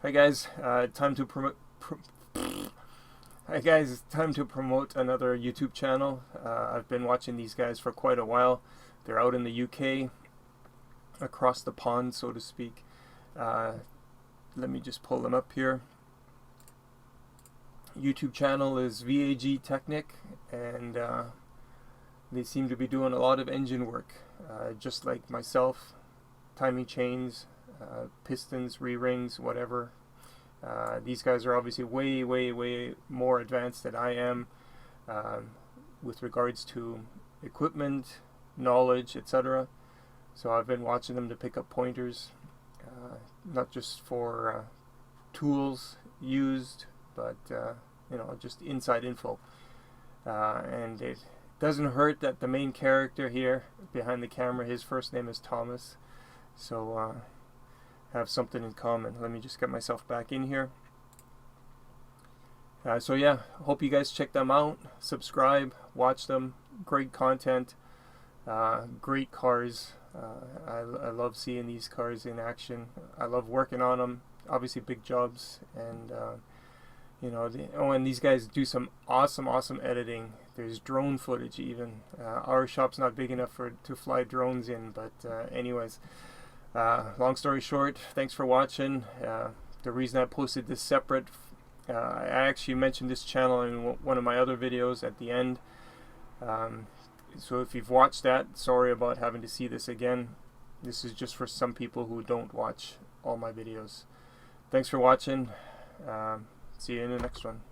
Hi guys, time to promote. Hi guys, time to promote another YouTube channel. I've been watching these guys for quite a while. They're out in the UK, across the pond, so to speak. Let me just pull them up here. YouTube channel is VAG Technic, and they seem to be doing a lot of engine work, just like myself. Timing chains, pistons, re-rings, whatever. These guys are obviously way more advanced than I am with regards to equipment, knowledge, etc. So I've been watching them to pick up pointers, not just for tools used, but you know, just inside info. And it doesn't hurt that the main character here behind the camera, his first name is Thomas. So have something in common. Let me just get myself back in here. So yeah, hope you guys check them out, subscribe, watch them. Great content, great cars. I love seeing these cars in action. I love working on them. Obviously big jobs, and you know, and these guys do some awesome editing. There's drone footage even. Our shop's not big enough to fly drones in, but anyways. Long story short, thanks for watching. The reason I posted this separate, I actually mentioned this channel in one of my other videos at the end. So if you've watched that, sorry about having to see this again. This is just for some people who don't watch all my videos. Thanks for watching. See you in the next one.